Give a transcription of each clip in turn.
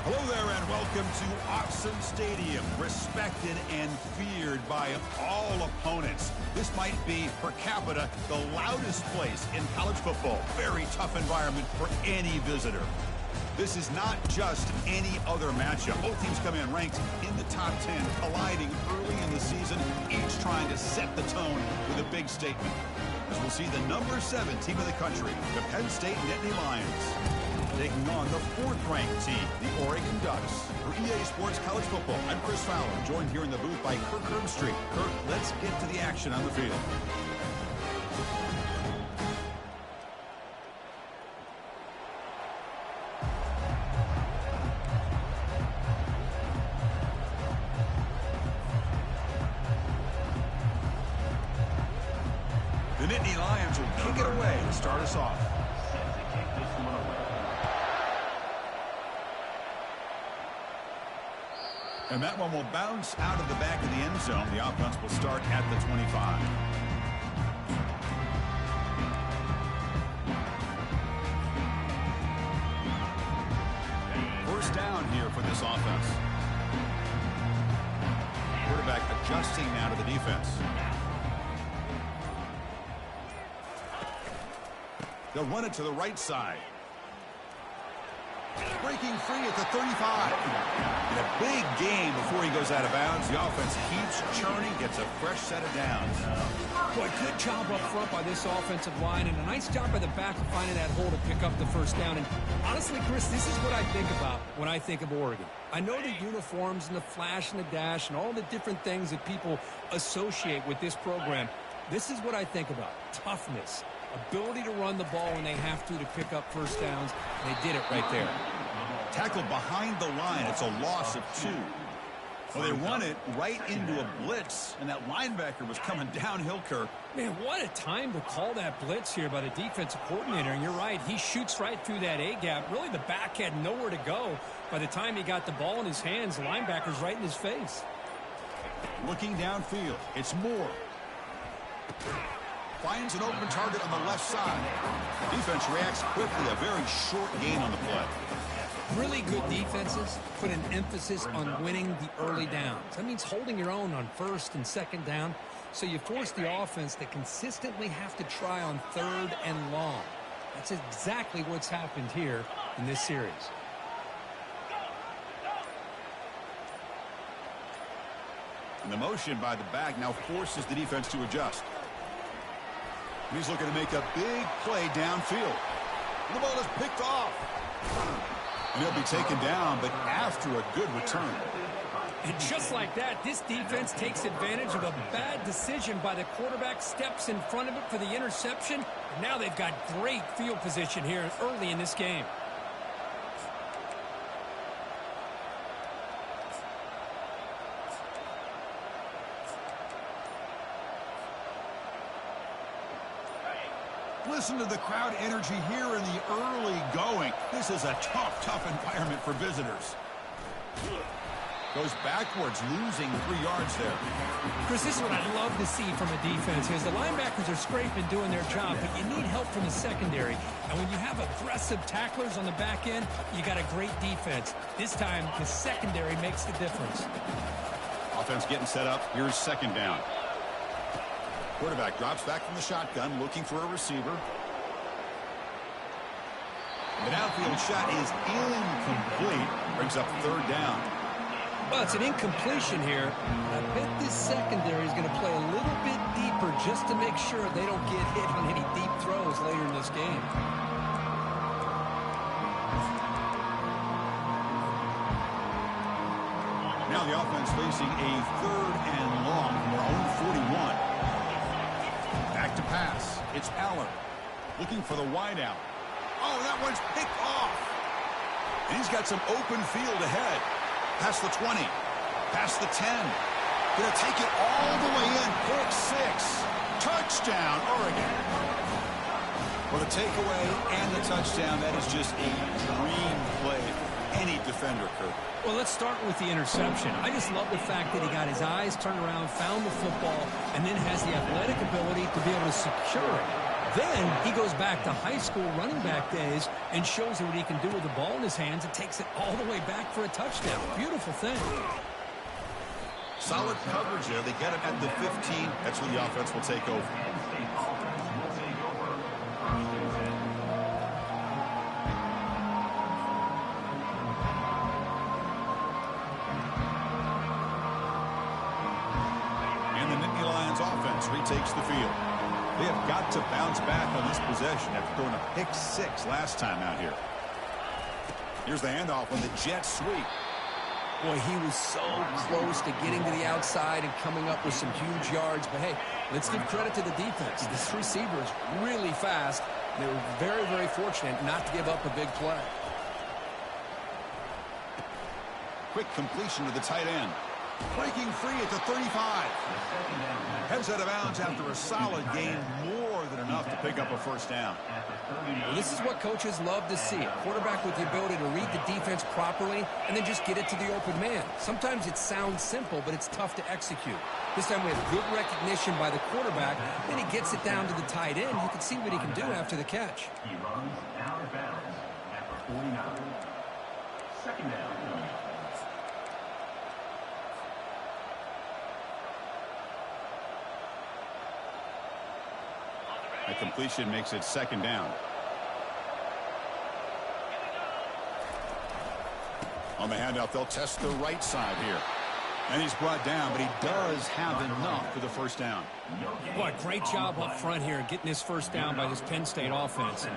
Hello there and welcome to Autzen Stadium, respected and feared by all opponents. This might be, per capita, the loudest place in college football. Very tough environment for any visitor. This is not just any other matchup. Both teams come in ranked in the top 10, colliding early in the season, each trying to set the tone with a big statement. As we'll see the number 7 team in the country, the Penn State Nittany Lions, taking on the 4th-ranked team, the Oregon Ducks. For EA Sports College Football, I'm Chris Fowler, joined here in the booth by Kirk Herbstreit. Kirk, let's get to the action on the field. The Nittany Lions will kick it away to start us off. And that one will bounce out of the back of the end zone. The offense will start at the 25. First down here for this offense. Quarterback adjusting now to the defense. They'll run it to the right side. Breaking free at the 35. In a big game before he goes out of bounds. The offense keeps churning, gets a fresh set of downs. Boy, good job up front by this offensive line, and a nice job by the back of finding that hole to pick up the first down. And honestly, Chris, this is what I think about when I think of Oregon. I know the uniforms and the flash and the dash and all the different things that people associate with this program. This is what I think about. Toughness. Ability to run the ball when they have to pick up first downs. They did it right there. Tackled behind the line. It's a loss of 2. Well, they run it right into a blitz, and that linebacker was coming downhill, Kirk. Man, what a time to call that blitz here by the defensive coordinator. And you're right, he shoots right through that A-gap. Really, the back had nowhere to go. By the time he got the ball in his hands, the linebacker's right in his face. Looking downfield, it's Moore. Finds an open target on the left side. Defense reacts quickly. A very short gain on the play. Really good defenses put an emphasis on winning the early downs. That means holding your own on first and second down. So you force the offense to consistently have to try on third and long. That's exactly what's happened here in this series. And the motion by the back now forces the defense to adjust. He's looking to make a big play downfield. The ball is picked off. And he'll be taken down, but after a good return. And just like that, this defense takes advantage of a bad decision by the quarterback, steps in front of it for the interception. Now they've got great field position here early in this game. Listen to the crowd energy here in the early going. This is a tough environment for visitors. Goes backwards, losing 3 yards there. Chris, this is what I love to see from a defense is the linebackers are scraping, doing their job, but you need help from the secondary. And when you have aggressive tacklers on the back end, you got a great defense. This time, the secondary makes the difference. Offense getting set up. Here's second down. Quarterback drops back from the shotgun, looking for a receiver. The downfield shot is incomplete. Brings up third down. Well, it's an incompletion here. I bet this secondary is going to play a little bit deeper just to make sure they don't get hit on any deep throws later in this game. Now the offense facing a third and long from their own 41. Back to pass. It's Allen looking for the wideout. Oh, that one's picked off. And he's got some open field ahead. Past the 20. Past the 10. Gonna take it all the way in. Pick 6. Touchdown, Oregon. For the takeaway and the touchdown, that is just a dream play for any defender, Kirk. Well, let's start with the interception. I just love the fact that he got his eyes turned around, found the football, and then has the athletic ability to be able to secure it. Then he goes back to high school running back days and shows you what he can do with the ball in his hands and takes it all the way back for a touchdown. Beautiful thing. Solid coverage there. They get him at the 15. That's where the offense will take over. And the Nittany Lions offense retakes the field. They have got to bounce back on this possession after throwing a pick 6 last time out here. Here's the handoff on the jet sweep. Boy, he was so close to getting to the outside and coming up with some huge yards. But, hey, let's give credit to the defense. This receiver is really fast. They were very, very fortunate not to give up a big play. Quick completion to the tight end. Breaking free at the 35. Heads out of bounds after a solid gain, more than enough to pick up a first down. Well, this is what coaches love to see. A quarterback with the ability to read the defense properly and then just get it to the open man. Sometimes it sounds simple, but it's tough to execute. This time we have good recognition by the quarterback. Then he gets it down to the tight end. You can see what he can do after the catch. He runs out of bounds at the 49. Second down. A completion makes it second down. On the handoff, they'll test the right side here. And he's brought down, but he does have enough for the first down. Boy, great job up front here getting this first down by this Penn State offense. And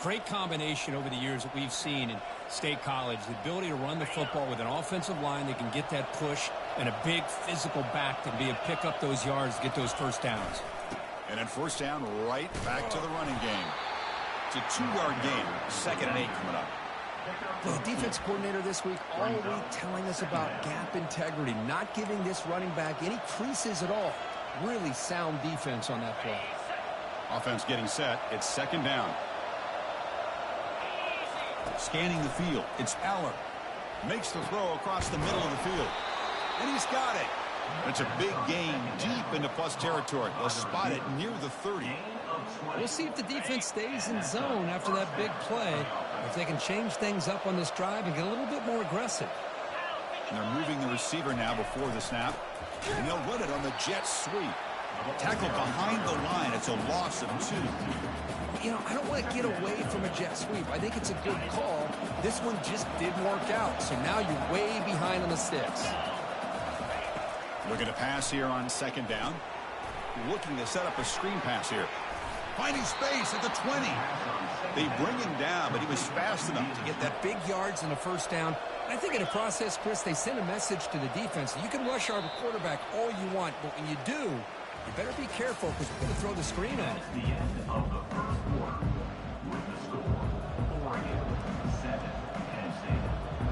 great combination over the years that we've seen in State College. The ability to run the football with an offensive line that can get that push and a big physical back to be able to pick up those yards to get those first downs. And then first down, right back to the running game. It's a 2-yard gain. 2nd and 8 coming up. The defense coordinator this week all week telling us about gap integrity, not giving this running back any creases at all. Really sound defense on that play. Offense getting set. It's second down. Scanning the field. It's Aller. Makes the throw across the middle of the field. And he's got it. It's a big gain deep into plus territory. They'll spot it near the 30. We'll see if the defense stays in zone after that big play. If they can change things up on this drive and get a little bit more aggressive. And they're moving the receiver now before the snap. And they'll run it on the jet sweep. Tackled behind the line. It's a loss of 2. You know, I don't want to get away from a jet sweep. I think it's a good call. This one just didn't work out. So now you're way behind on the sticks. Looking to pass here on second down. Looking to set up a screen pass here. Finding space at the 20. They bring him down, but he was fast enough to get that big yards and a first down. I think in the process, Chris, they send a message to the defense. You can rush our quarterback all you want, but when you do, you better be careful because we're going to throw the screen at him. The end of the first quarter with the score, Oregon 7, Penn State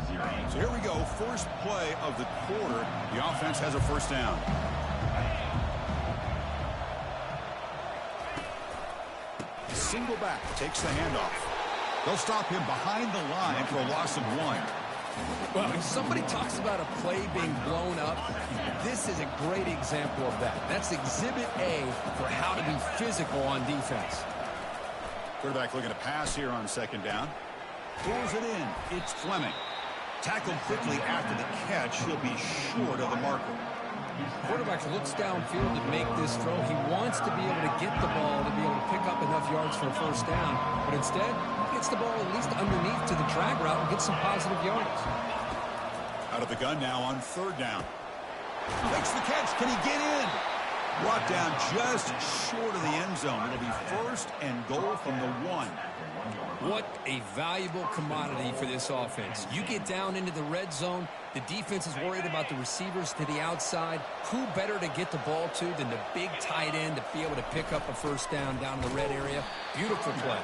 0. So here we go, first play of the quarter. The offense has a first down. Single back takes the handoff. They'll stop him behind the line for a loss of 1. Well, if somebody talks about a play being blown up, this is a great example of that. That's exhibit A for how to be physical on defense. Quarterback looking to pass here on second down. Throws it in. It's Fleming. Tackled quickly after the catch. He'll be short of the marker. Quarterback looks downfield to make this throw. He wants to be able to get the ball to be able to pick up enough yards for a first down. But instead, he gets the ball at least underneath to the drag route and gets some positive yards. Out of the gun now on third down. Makes the catch. Can he get in? Brought down just short of the end zone. It'll be first and goal from the 1. What a valuable commodity for this offense. You get down into the red zone, the defense is worried about the receivers to the outside. Who better to get the ball to than the big tight end to be able to pick up a first down down in the red area? Beautiful play.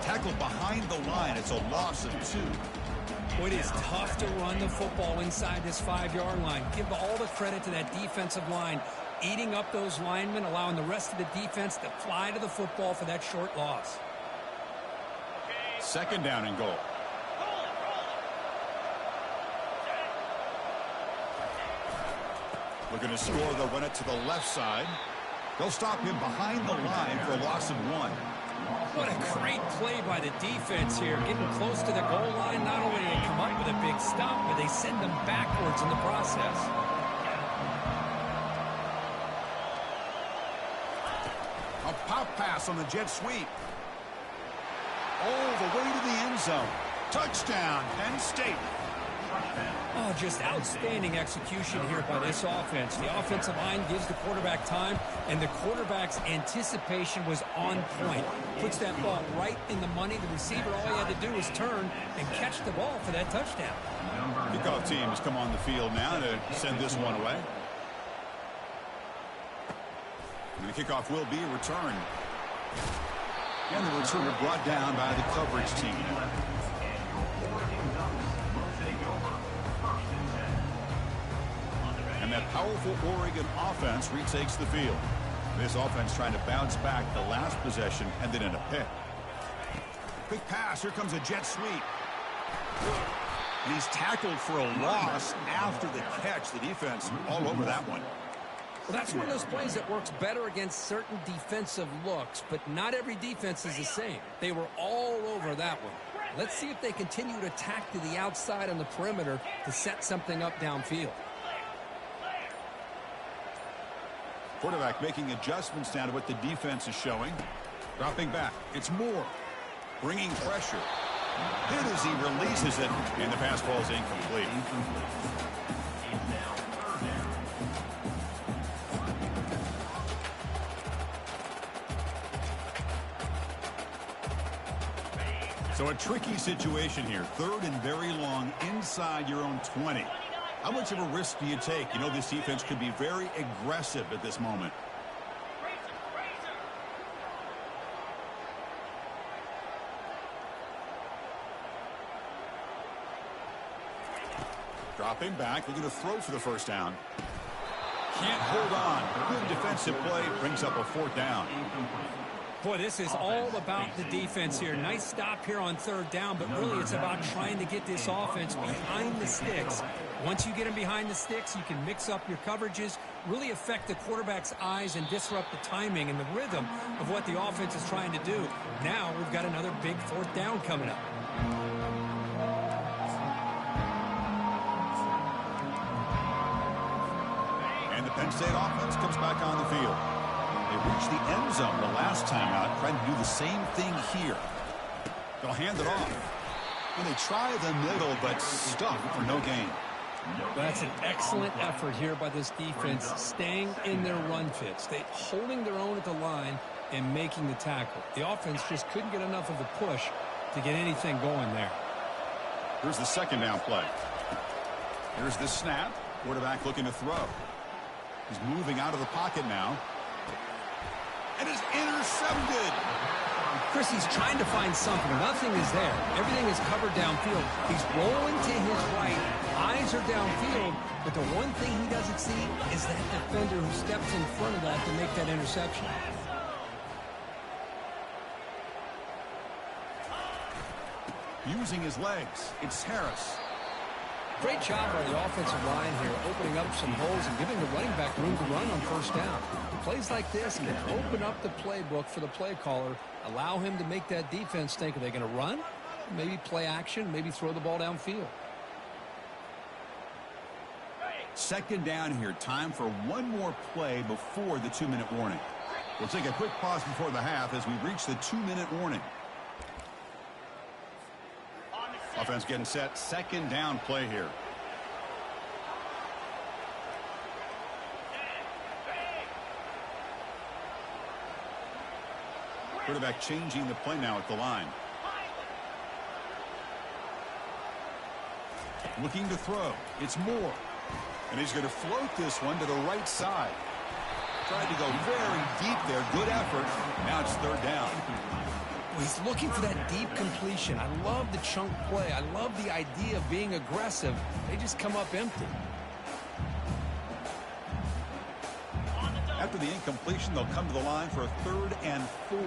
Tackled behind the line. It's a loss of 2. Well, it is tough to run the football inside this 5-yard line. Give all the credit to that defensive line, eating up those linemen, allowing the rest of the defense to fly to the football for that short loss. Second down and goal. Looking to score, they'll run it to the left side. They'll stop him behind the line for a loss of 1. What a great play by the defense here. Getting close to the goal line, not only do they come up with a big stop, but they send them backwards in the process. A pop pass on the jet sweep. All the way to the end zone. Touchdown, Penn State. Oh, just outstanding execution here by this offense. The offensive line gives the quarterback time, and the quarterback's anticipation was on point. Puts that ball right in the money. The receiver, all he had to do was turn and catch the ball for that touchdown. Kickoff team has come on the field now to send this one away. And the kickoff will be returned. And the returner brought down by the coverage team. And that powerful Oregon offense retakes the field. This offense trying to bounce back the last possession and then in a pick. Quick pass. Here comes a jet sweep. And he's tackled for a loss after the catch. The defense all over that one. Well, that's one of those plays that works better against certain defensive looks, but not every defense is the same. They were all over that one. Let's see if they continue to attack to the outside on the perimeter to set something up downfield. Quarterback making adjustments down to what the defense is showing. Dropping back. It's Moore. Bringing pressure. Hit as he releases it, and the pass ball is incomplete. So a tricky situation here. 3rd and very long inside your own 20. How much of a risk do you take? You know this defense could be very aggressive at this moment. Dropping back, looking to throw for the first down. Can't hold on. Good defensive play, brings up a 4th down. Boy, this is all about the defense here. Nice stop here on 3rd down, but really it's about trying to get this offense behind the sticks. Once you get them behind the sticks, you can mix up your coverages, really affect the quarterback's eyes and disrupt the timing and the rhythm of what the offense is trying to do. Now we've got another big 4th down coming up. And the Penn State offense comes back on the field. They reached the end zone the last time out, trying to do the same thing here. They'll hand it off. And they try the middle, but stuck for no gain. That's an excellent effort here by this defense, staying in their run fits. They holding their own at the line and making the tackle. The offense just couldn't get enough of a push to get anything going there. Here's the 2nd down play. Here's the snap. Quarterback looking to throw. He's moving out of the pocket now. And is intercepted. Chris, he's trying to find something. Nothing is there. Everything is covered downfield. He's rolling to his right. Eyes are downfield. But the one thing he doesn't see is that defender who steps in front of that to make that interception. Using his legs. It's Harris. Great job by the offensive line here, opening up some holes and giving the running back room to run on 1st down. Plays like this can open up the playbook for the play caller, allow him to make that defense think, are they going to run? Maybe play action, maybe throw the ball downfield. 2nd down here. Time for one more play before the 2-minute warning. We'll take a quick pause before the half as we reach the 2-minute warning. Offense getting set. 2nd down play here. Quarterback changing the play now at the line. Looking to throw. It's Moore. And he's going to float this one to the right side. Tried to go very deep there. Good effort. Now it's 3rd down. He's looking for that deep completion. I love the chunk play. I love the idea of being aggressive. They just come up empty. After the incompletion, they'll come to the line for a 3rd and 4.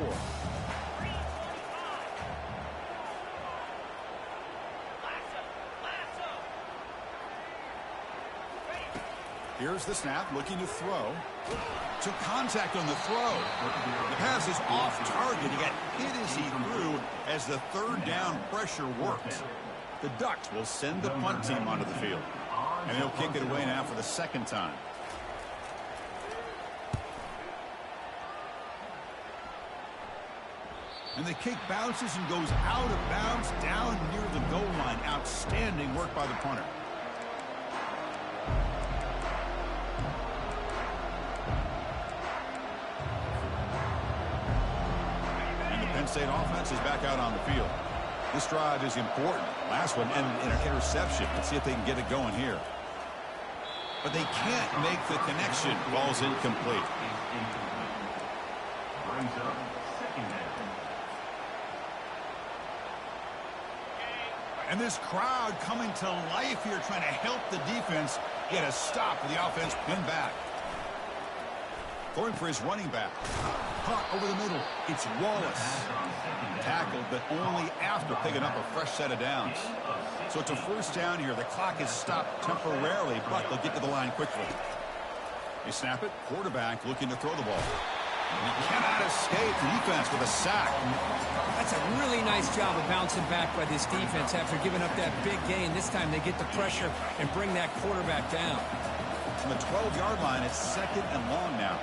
Here's the snap, looking to throw. Took contact on the throw. The pass is off target. He got hit as he threw as the third down pressure worked. The Ducks will send the punt team onto the field. And they'll kick it away now for the second time. And the kick bounces and goes out of bounds down near the goal line. Outstanding work by the punter. And the Penn State offense is back out on the field. This drive is important. Last one ended in an interception. Let's see if they can get it going here. But they can't make the connection. Ball's incomplete. Brings up second down. And this crowd coming to life here, trying to help the defense get a stop with the offense pinned back. Going for his running back. Caught over the middle. It's Wallace. Tackled, but only after picking up a fresh set of downs. So it's a first down here. The clock is stopped temporarily, but they'll get to the line quickly. They snap it. Quarterback looking to throw the ball. And he cannot escape the defense with a sack. That's a really nice job of bouncing back by this defense after giving up that big gain. This time they get the pressure and bring that quarterback down. From the 12-yard line, it's second and long now.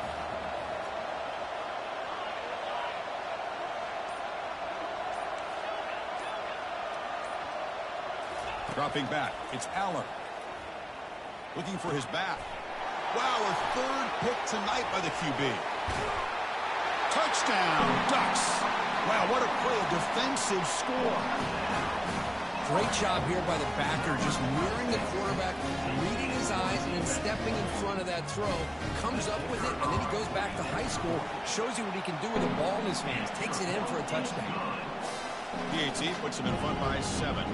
Dropping back, it's Aller. Looking for his back. Wow, a third pick tonight by the QB. Touchdown, Ducks. Wow, what a play, a defensive score. Great job here by the backer, just mirroring the quarterback, reading his eyes, and then stepping in front of that throw. Comes up with it, and then he goes back to high school, shows you what he can do with the ball in his hands, takes it in for a touchdown. PAT puts him in front by 7.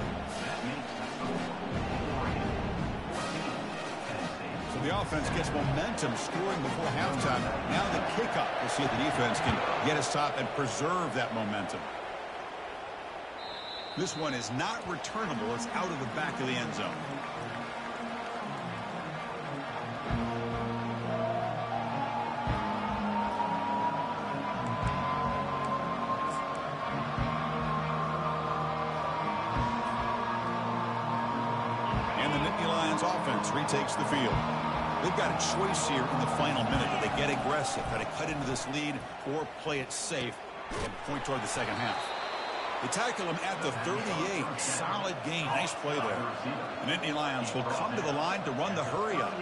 So the offense gets momentum, scoring before halftime. Now the kickoff. We'll see if the defense can get a stop and preserve that momentum. This one is not returnable. It's out of the back of the end zone. And the Nittany Lions offense retakes the field. They've got a choice here in the final minute. Do they get aggressive, try to cut into this lead, or play it safe and point toward the second half? They tackle him at the 38. Solid gain. Nice play there. The Nittany Lions will come to the line to run the hurry up.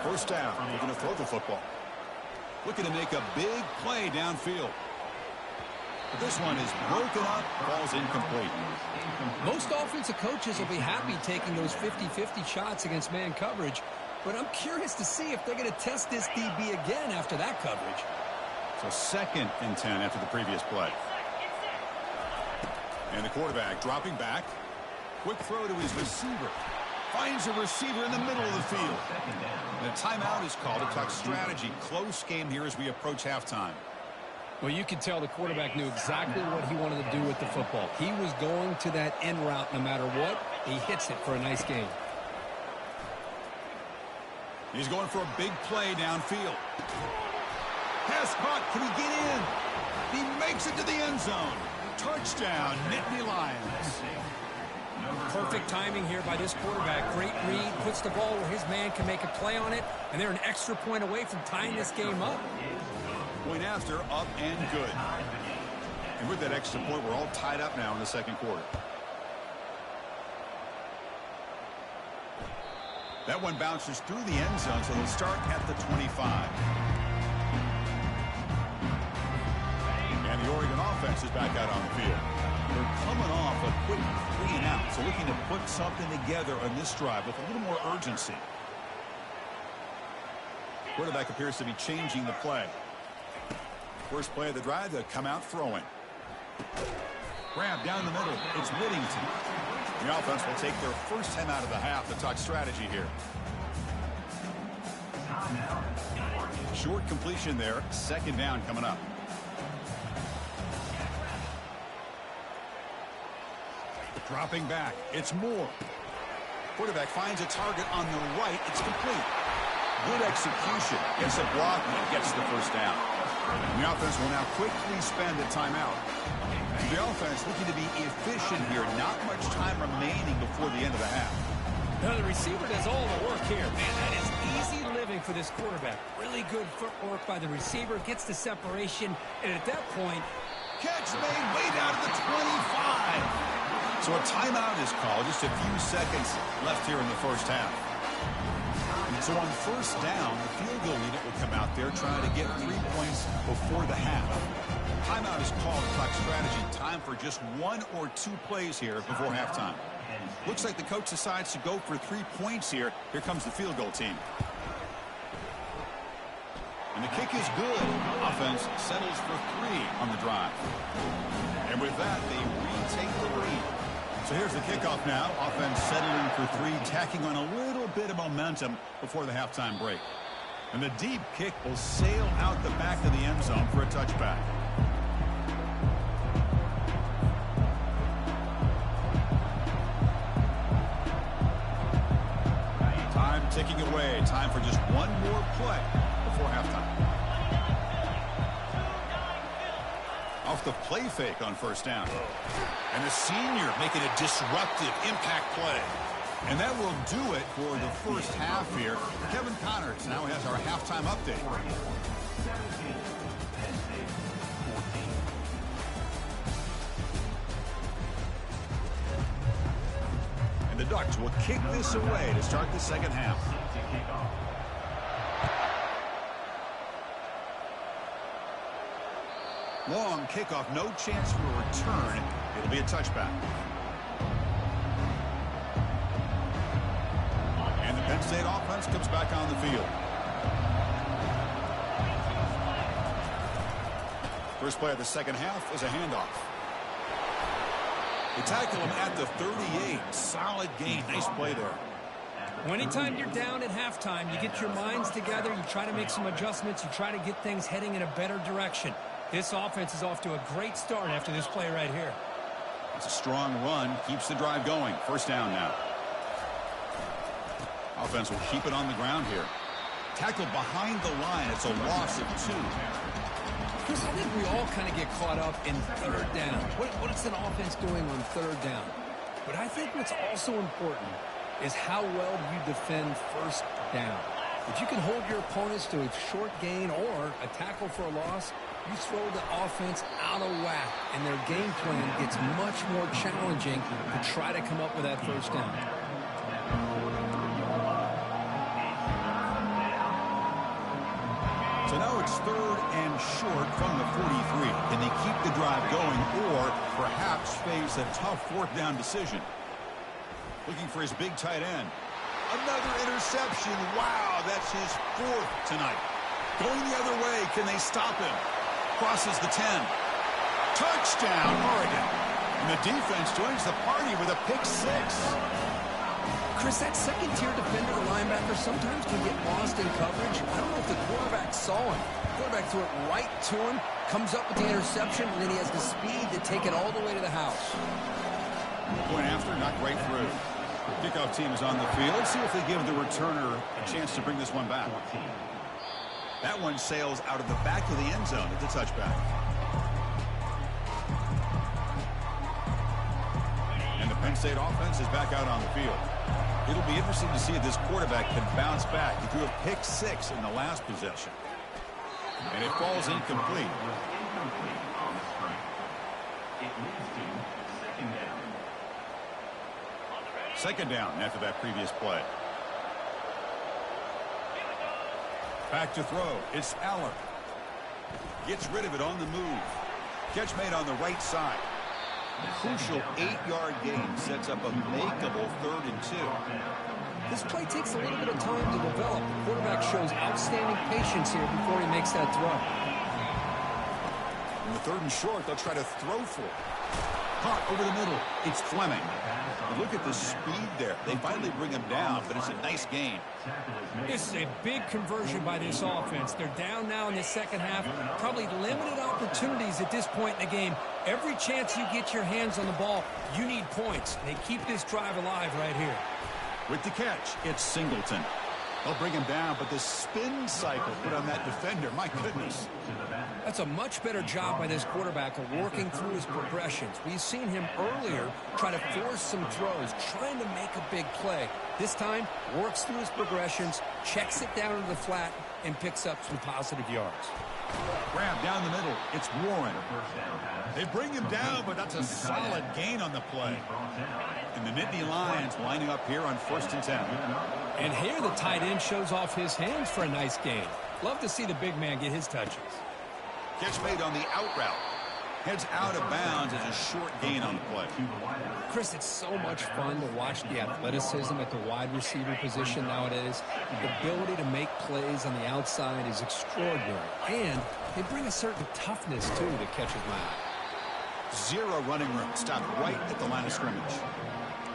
First down. They're going to throw the football. Looking to make a big play downfield. But this one is broken up. Ball's incomplete. Most offensive coaches will be happy taking those 50-50 shots against man coverage, but I'm curious to see if they're going to test this DB again after that coverage. So second and 10 after the previous play. And the quarterback dropping back. Quick throw to his receiver. Finds a receiver in the middle of the field. And a timeout is called. A Duck strategy. Close game here as we approach halftime. Well, you could tell the quarterback knew exactly what he wanted to do with the football. He was going to that end route no matter what. He hits it for a nice gain. He's going for a big play downfield. Pass caught. Can he get in? He makes it to the end zone. Touchdown, Nittany Lions. Perfect timing here by this quarterback. Great read. Puts the ball where his man can make a play on it. And they're an extra point away from tying this game up. Point after, up and good. And with that extra point, we're all tied up now in the second quarter. That one bounces through the end zone, so they'll start at the 25. And the Oregon offense is back out on the field. They're coming off a quick 3 and out, so looking to put something together on this drive with a little more urgency. Quarterback appears to be changing the play. First play of the drive, they'll come out throwing. Grab down the middle. It's Whittington. The offense will take their first time out of the half. The Duck strategy here. Short completion there. Second down coming up. Dropping back. It's Moore. Quarterback finds a target on the right. It's complete. Good execution. Gets a block and gets the first down. And the offense will now quickly spend a timeout. The offense looking to be efficient here. Not much time remaining before the end of the half. Now the receiver does all the work here. Man, that is easy living for this quarterback. Really good footwork by the receiver. Gets the separation. And at that point, catch made way down to the 25. So a timeout is called. Just a few seconds left here in the first half. So on first down, the field goal unit will come out there trying to get 3 points before the half. Timeout is called. Clock strategy. Time for just 1 or 2 plays here before halftime. Looks like the coach decides to go for 3 points here. Here comes the field goal team. And the kick is good. Offense settles for 3 on the drive. And with that, they retake the lead. So here's the kickoff now. Offense settling for 3, tacking on a little bit of momentum before the halftime break. And the deep kick will sail out the back of the end zone for a touchback. Time ticking away. Time for just 1 more play before halftime. Off the play fake on first down. And the senior making a disruptive impact play. And that will do it for the first half here. Kevin Connors now has our halftime update. And the Ducks will kick this away to start the second half. Long kickoff, no chance for a return. It'll be a touchback. And the Penn State offense comes back on the field. First play of the second half is a handoff. They tackle him at the 38. Solid gain. Nice play there. anytime you're down at halftime, you get your minds together, you try to make some adjustments, you try to get things heading in a better direction. This offense is off to a great start after this play right here. It's a strong run, keeps the drive going. First down now. Offense will keep it on the ground here. Tackled behind the line. It's a loss of 2. Chris, I think we all kind of get caught up in third down. What is an offense doing on third down? But I think what's also important is how well you defend first down. If you can hold your opponents to a short gain or a tackle for a loss, you throw the offense out of whack, and their game plan gets much more challenging to try to come up with that first down. So now it's third and short from the 43. Can they keep the drive going or perhaps face a tough fourth down decision? Looking for his big tight end. Another interception. Wow, that's his 4th tonight. Going the other way. Can they stop him? Crosses the 10. Touchdown, Oregon. And the defense joins the party with a pick 6. Chris, that second-tier defender, the linebacker, sometimes can get lost in coverage. I don't know if the quarterback saw him. The quarterback threw it right to him, comes up with the interception, and then he has the speed to take it all the way to the house. Going after, knocked right through. Kickoff team is on the field. Let's see if they give the returner a chance to bring this one back. That one sails out of the back of the end zone. It's a touchback. And the Penn State offense is back out on the field. It'll be interesting to see if this quarterback can bounce back. He threw a pick 6 in the last possession. And it falls incomplete. Second down after that previous play. Back to throw. It's Aller. Gets rid of it on the move. Catch made on the right side. A crucial 8-yard gain sets up a makeable 3rd and 2. This play takes a little bit of time to develop. The quarterback shows outstanding patience here before he makes that throw. In the 3rd and short, they'll try to throw for it. Caught over the middle. It's Fleming. And look at the speed there. They finally bring him down, but it's a nice gain. This is a big conversion by this offense. They're down now in the second half. Probably limited opportunities at this point in the game. Every chance you get your hands on the ball, you need points. They keep this drive alive right here. With the catch, it's Singleton. They'll bring him down, but the spin cycle put on that defender, my goodness. That's a much better job by this quarterback of working through his progressions. We've seen him earlier try to force some throws, trying to make a big play. This time, works through his progressions, checks it down into the flat, and picks up some positive yards. Grab down the middle. It's Warren. They bring him down, but that's a solid gain on the play. And the Nittany Lions lining up here on 1st and 10. And here the tight end shows off his hands for a nice gain. Love to see the big man get his touches. Catch made on the out route. Heads out of bounds as a short gain on the play. Chris, it's so much fun to watch the athleticism at the wide receiver position nowadays. The ability to make plays on the outside is extraordinary. And they bring a certain toughness, too, that catches my eye. Zero running room. Stopped right at the line of scrimmage.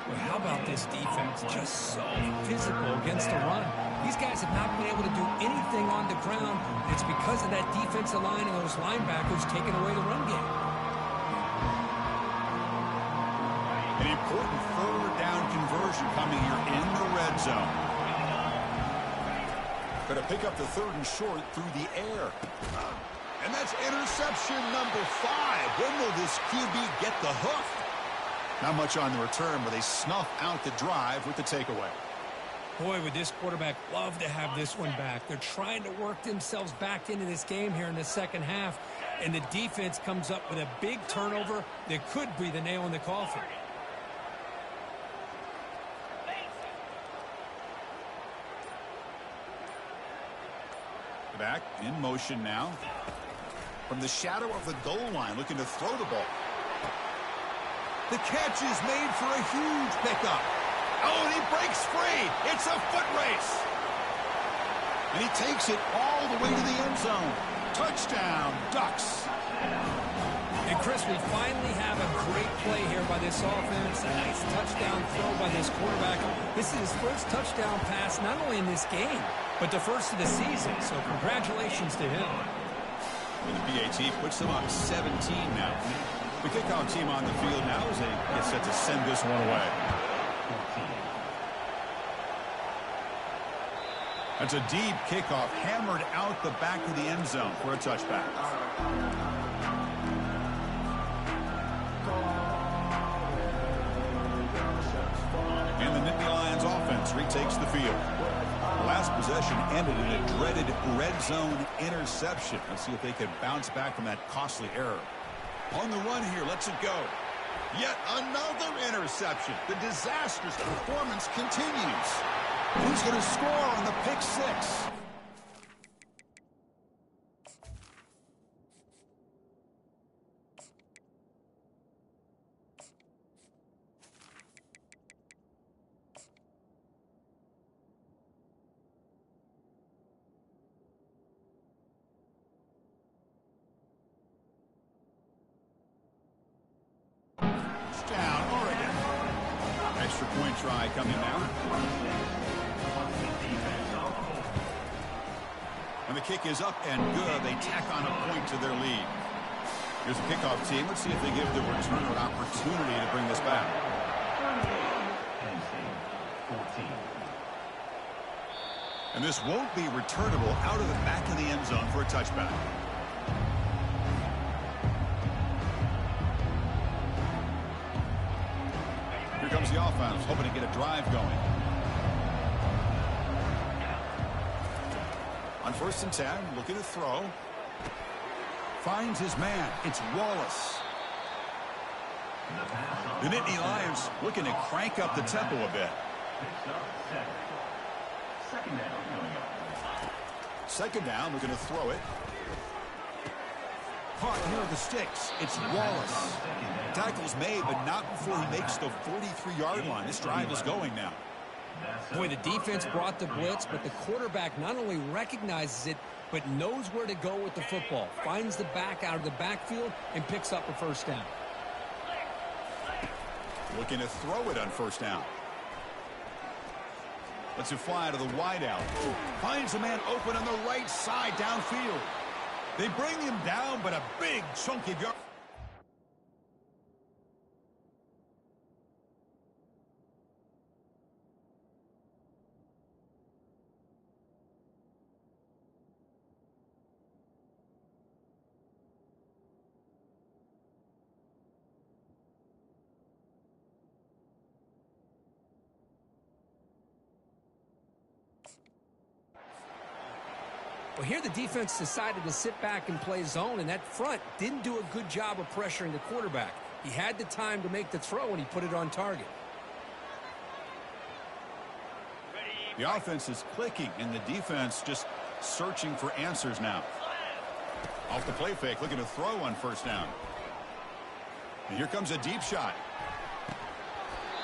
Well, how about this defense? Just so physical against the run. These guys have not been able to do anything on the ground. It's because of that defensive line and those linebackers taking away the run game. An important 3rd down conversion coming here in the red zone. Going to pick up the 3rd and short through the air. And that's interception number 5. When will this QB get the hoof? Not much on the return, but they snuff out the drive with the takeaway. Boy, would this quarterback love to have this one back. They're trying to work themselves back into this game here in the second half, and the defense comes up with a big turnover that could be the nail in the coffin. Back in motion now. From the shadow of the goal line, looking to throw the ball. The catch is made for a huge pickup. Oh, and he breaks free. It's a foot race. And he takes it all the way to the end zone. Touchdown, Ducks. And Chris, we finally have a great play here by this offense. A nice touchdown throw by this quarterback. This is his first touchdown pass, not only in this game, but the first of the season. So congratulations to him. And the PAT puts them up 17 now. The kickoff team on the field now as they get set to send this one away. That's a deep kickoff, hammered out the back of the end zone for a touchback. And the Nittany Lions offense retakes the field. The last possession ended in a dreaded red zone interception. Let's see if they can bounce back from that costly error. On the run here, lets it go. Yet another interception. The disastrous performance continues. Who's going to score on the pick six? Down, Oregon. Extra point try coming now. And the kick is up and good. They tack on a point to their lead. Here's the kickoff team. Let's see if they give the returner an opportunity to bring this back. And this won't be returnable out of the back of the end zone for a touchback. Here comes the offense, hoping to get a drive going. On 1st and 10, looking to throw. Finds his man. It's Wallace. The Nittany Lions looking to crank up the tempo a bit. Second down, looking to throw it. Caught near the sticks. It's Wallace. Tackle's made, but not before he makes the 43-yard line. This drive is going now. Boy, the defense brought the blitz, but the quarterback not only recognizes it, but knows where to go with the football. Finds the back out of the backfield and picks up a first down. Looking to throw it on 1st down. Lets it fly to the wideout. Finds a man open on the right side downfield. They bring him down, but a big chunky yard. Well, here the defense decided to sit back and play zone, and that front didn't do a good job of pressuring the quarterback. He had the time to make the throw, and he put it on target. The offense is clicking, and the defense just searching for answers now. Off the play fake, looking to throw on first down. And here comes a deep shot.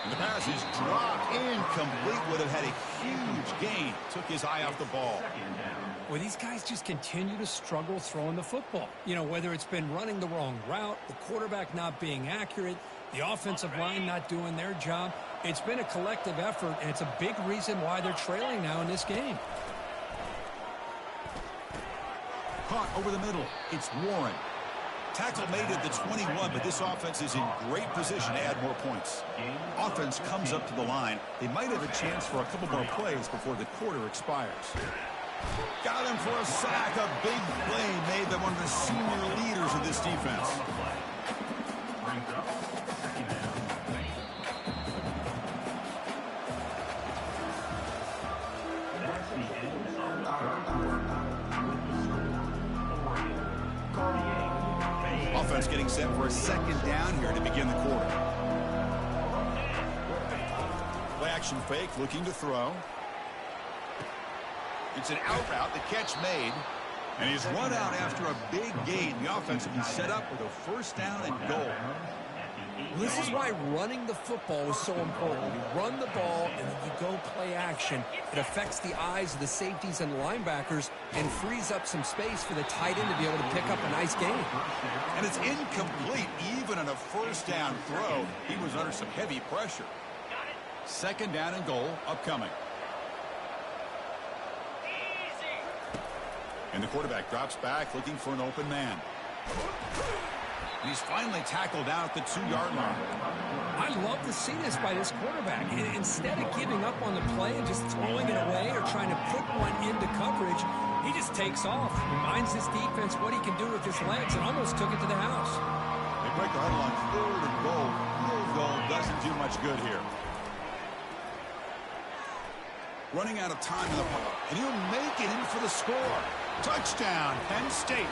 And the pass is dropped. Incomplete. Would have had a huge gain. Took his eye off the ball. Well, these guys just continue to struggle throwing the football. You know, whether it's been running the wrong route, the quarterback not being accurate, the offensive line not doing their job. It's been a collective effort, and it's a big reason why they're trailing now in this game. Caught over the middle. It's Warren. Tackle made at the 21, but this offense is in great position to add more points. Offense comes up to the line. They might have a chance for a couple more plays before the quarter expires. Got him for a sack. A big play made by one of the senior leaders of this defense. Offense getting set for a second down here to begin the quarter. Play action fake, looking to throw. It's an out route, the catch made. And he's run out after a big gain. The offense will be set up with a first down and goal. This is why running the football is so important. You run the ball and then you go play action. It affects the eyes of the safeties and linebackers and frees up some space for the tight end to be able to pick up a nice gain. And it's incomplete even on a first down throw. He was under some heavy pressure. Second down and goal upcoming. And the quarterback drops back looking for an open man. And he's finally tackled down at the 2-yard line. I love to see this by this quarterback. Instead of giving up on the play and just throwing it away or trying to put one into coverage, he just takes off. Reminds this defense what he can do with his legs and almost took it to the house. They break the huddle on 3rd and goal. Field goal doesn't do much good here. Running out of time in the ball, and he'll make it in for the score. Touchdown, Penn State.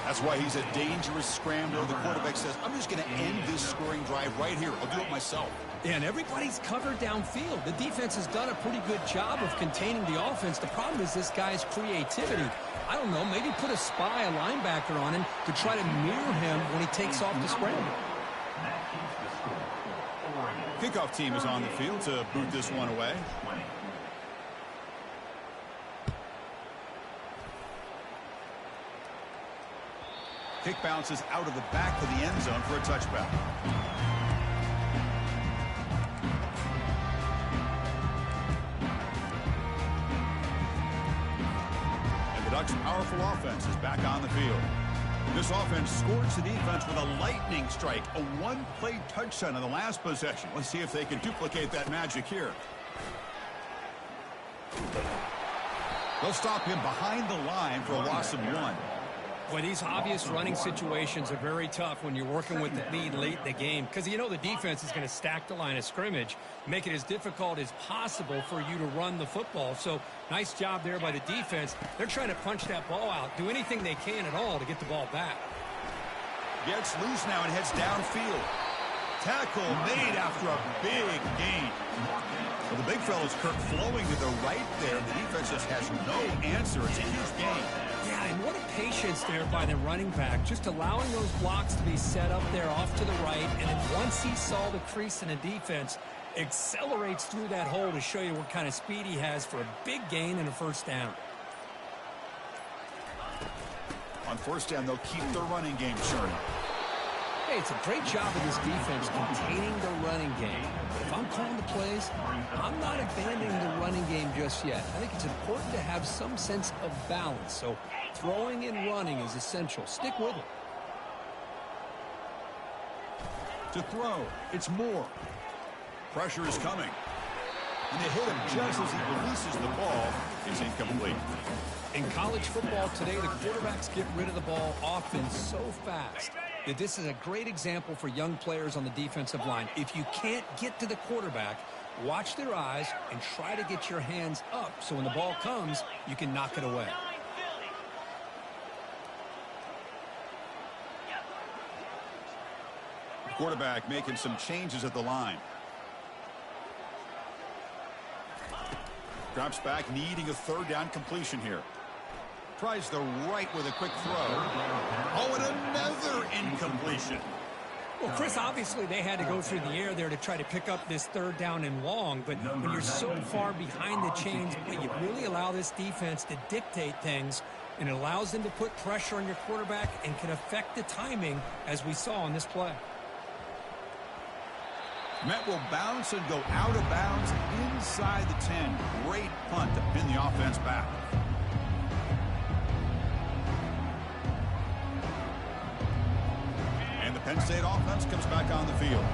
That's why he's a dangerous scrambler. The quarterback says, I'm just going to end this scoring drive right here. I'll do it myself. And everybody's covered downfield. The defense has done a pretty good job of containing the offense. The problem is this guy's creativity. I don't know, maybe put a spy, a linebacker on him to try to mirror him when he takes off the scramble. Kickoff team is on the field to boot this one away. Kick bounces out of the back of the end zone for a touchback. And the Ducks' powerful offense is back on the field. This offense scores the defense with a lightning strike, a one-play touchdown in the last possession. Let's see if they can duplicate that magic here. They'll stop him behind the line for a loss of 1. Boy, these obvious running situations are very tough when you're working with the lead late in the game because you know the defense is going to stack the line of scrimmage, make it as difficult as possible for you to run the football. So nice job there by the defense. They're trying to punch that ball out, do anything they can at all to get the ball back. Gets loose now and heads downfield. Tackle made after a big gain. Well, the big fella's Kirk flowing to the right there. The defense just has no answer. It's a huge gain. Yeah, and what a patience there by the running back, just allowing those blocks to be set up there off to the right, and then once he saw the crease in the defense, accelerates through that hole to show you what kind of speed he has for a big gain and a first down. On first down, they'll keep their running game churning. Hey, it's a great job of this defense containing the running game. But if I'm calling the plays, I'm not abandoning the running game just yet. I think it's important to have some sense of balance. So throwing and running is essential. Stick with it. To throw, it's Moore. Pressure is coming. And they hit him just as he releases the ball. It's incomplete. In college football today, the quarterbacks get rid of the ball often so fast that this is a great example for young players on the defensive line. If you can't get to the quarterback, Watch their eyes and try to get your hands up so when the ball comes, you can knock it away. Quarterback making some changes at the line. Drops back, needing a third down completion here. Tries the right with a quick throw. Oh, and another incompletion. Well, Chris, obviously they had to go through the air there to try to pick up this third down and long, but when you're so far behind the chains, you really allow this defense to dictate things, and it allows them to put pressure on your quarterback and can affect the timing, as we saw on this play. Met will bounce and go out of bounds inside the 10. Great punt to pin the offense back. And the Penn State offense comes back on the field.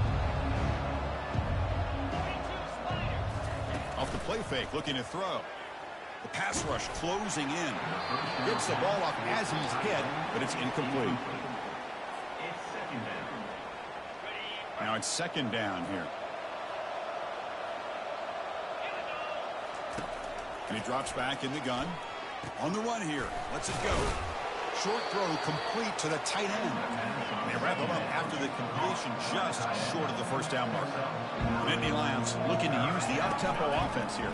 Off the play fake, looking to throw. The pass rush closing in. Gets the ball off as he's hit, but it's incomplete. Now it's second down here. And he drops back in the gun. On the run here. Lets it go. Short throw complete to the tight end. They wrap him up after the completion just short of the first down marker. Nittany Lions looking to use the up-tempo offense here.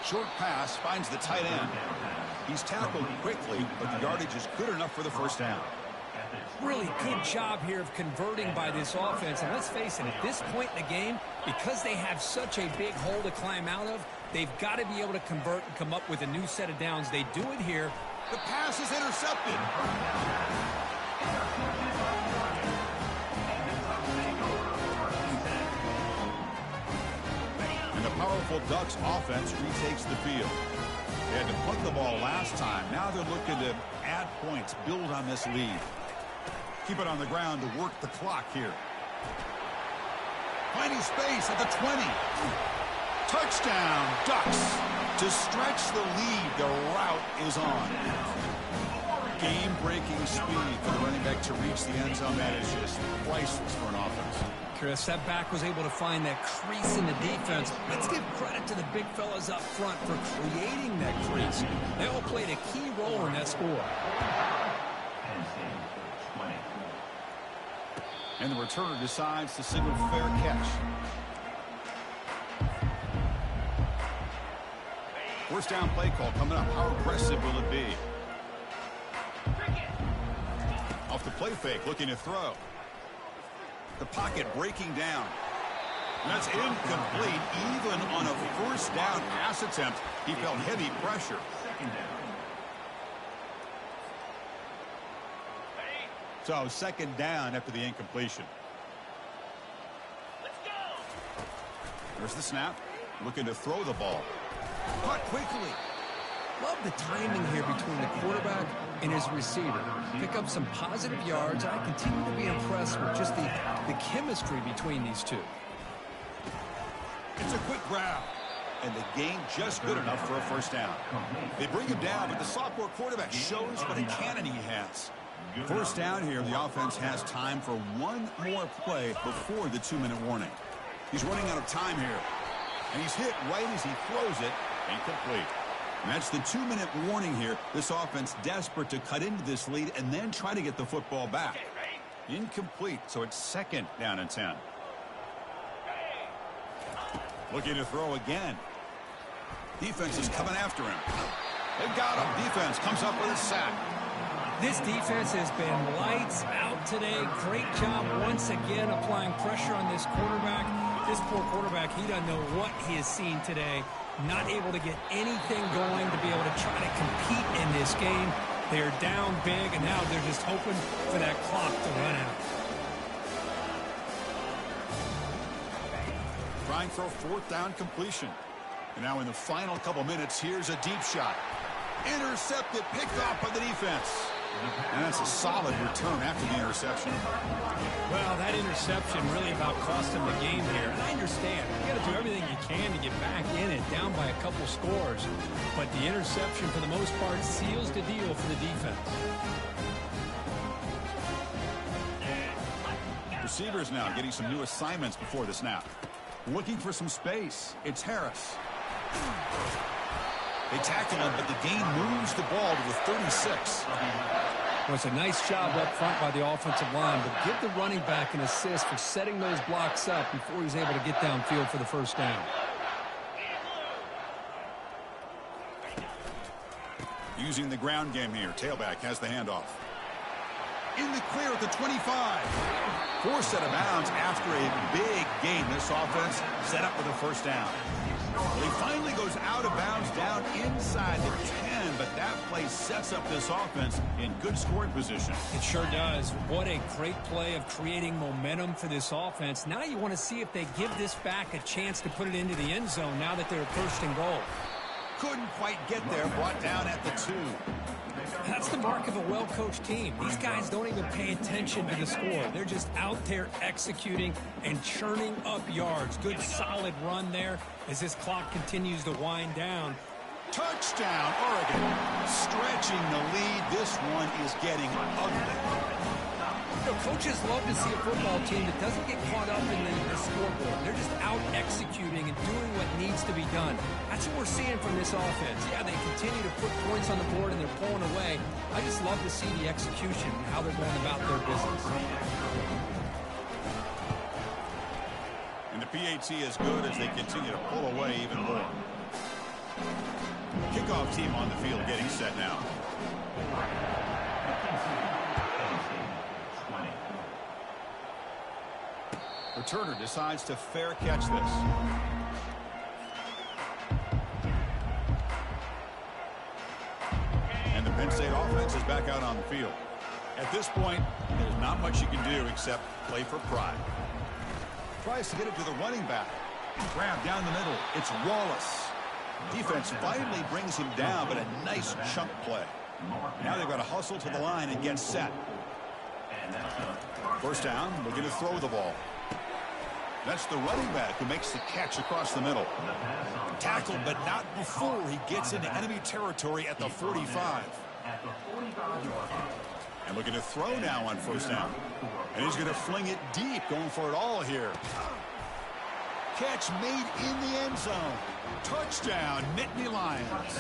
Short pass finds the tight end. He's tackled quickly, but the yardage is good enough for the first down. Really good job here of converting by this offense. And let's face it, at this point in the game, because they have such a big hole to climb out of, they've got to be able to convert and come up with a new set of downs. They do it here. The pass is intercepted. And the powerful Ducks offense retakes the field. They had to punt the ball last time. Now they're looking to add points, build on this lead. Keep it on the ground to work the clock here. Finding space at the 20. Touchdown, Ducks. To stretch the lead, the route is on. Game-breaking speed for the running back to reach the end zone. That is just priceless for an offense. Chris, that back was able to find that crease in the defense. Let's give credit to the big fellas up front for creating that crease. They all played a key role in that score. And the returner decides to signal fair catch. First down play call coming up. How aggressive will it be? Off the play fake, looking to throw. The pocket breaking down. And that's incomplete. Even on a first down pass attempt, he felt heavy pressure. So second down after the incompletion. There's the snap. Looking to throw the ball. Caught quickly. Love the timing here between the quarterback and his receiver. Pick up some positive yards. I continue to be impressed with just the chemistry between these two. It's a quick grab. And the gain just good enough for a first down. They bring him down, but the sophomore quarterback shows what a cannon he has. First down here, the offense has time for one more play before the 2-minute warning. He's running out of time here. And he's hit right as he throws it. Incomplete. And that's the 2-minute warning here. This offense desperate to cut into this lead and then try to get the football back. Incomplete, so it's second down and 10. Looking to throw again. Defense is coming after him. They've got him. Defense comes up with a sack. This defense has been lights out today. Great job once again applying pressure on this quarterback. This poor quarterback, he doesn't know what he has seen today. Not able to get anything going to be able to try to compete in this game. They're down big, and now they're just hoping for that clock to run out. Trying for a fourth down completion. And now in the final couple minutes, here's a deep shot. Intercepted, picked off by the defense. And that's a solid return after the interception. Well, that interception really about cost him the game here. And I understand. You got to do everything you can to get back in it, down by a couple scores. But the interception, for the most part, seals the deal for the defense. Receivers now getting some new assignments before the snap. Looking for some space. It's Harris. They tackle him, but the gain moves the ball to the 36. Well, it's a nice job up front by the offensive line, but give the running back an assist for setting those blocks up before he's able to get downfield for the first down. Using the ground game here. Tailback has the handoff. In the clear at the 25. Forced out of bounds after a big gain. This offense set up with a first down. Well, he finally goes out of bounds down inside the 10, but that play sets up this offense in good scoring position. It sure does. What a great play of creating momentum for this offense. Now you want to see if they give this back a chance to put it into the end zone now that they're first and goal. Couldn't quite get there, brought down at the 2. That's the mark of a well-coached team. These guys don't even pay attention to the score. They're just out there executing and churning up yards. Good, solid run there as this clock continues to wind down. Touchdown, Oregon. Stretching the lead. This one is getting ugly. You know, coaches love to see a football team that doesn't get caught up in the scoreboard. They're just out executing and doing what needs to be done. That's what we're seeing from this offense. Yeah, they continue to put points on the board and they're pulling away. I just love to see the execution and how they're going about their business. And the PAT is good as they continue to pull away even more. Kickoff team on the field getting set now. Returner decides to fair catch this. And the Penn State offense is back out on the field. At this point, there's not much you can do except play for pride. Tries to get it to the running back. Grab down the middle. It's Wallace. Defense finally brings him down, but a nice chunk play. Now they've got to hustle to the line and get set. First down, looking to throw the ball. That's the running back who makes the catch across the middle. Tackled, but not before he gets into enemy territory at the 45. And looking to throw now on first down. And he's going to fling it deep, going for it all here. Catch made in the end zone. Touchdown, Nittany Lions.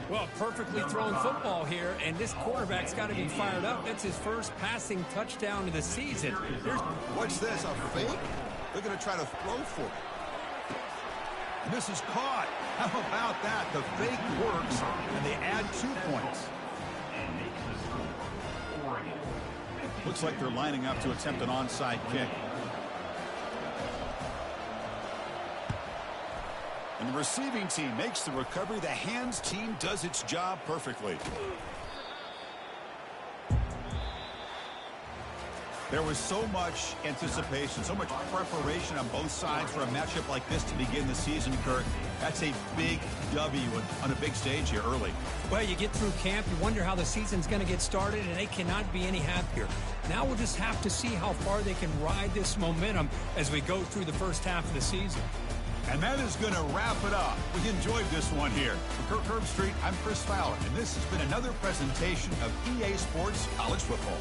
Well, perfectly thrown football here, and this quarterback's got to be fired up. It's his first passing touchdown of the season. What's this, a fake? They're going to try to throw for it. And this is caught. How about that? The fake works, and they add 2 points. Looks like they're lining up to attempt an onside kick. And the receiving team makes the recovery. The hands team does its job perfectly. There was so much anticipation, so much preparation on both sides for a matchup like this to begin the season, Kurt. That's a big W on a big stage here early. Well, you get through camp, you wonder how the season's going to get started, and they cannot be any happier. Now we'll just have to see how far they can ride this momentum as we go through the first half of the season. And that is going to wrap it up. We enjoyed this one here. For Kirk Herbstreit, I'm Chris Fowler, and this has been another presentation of EA Sports College Football.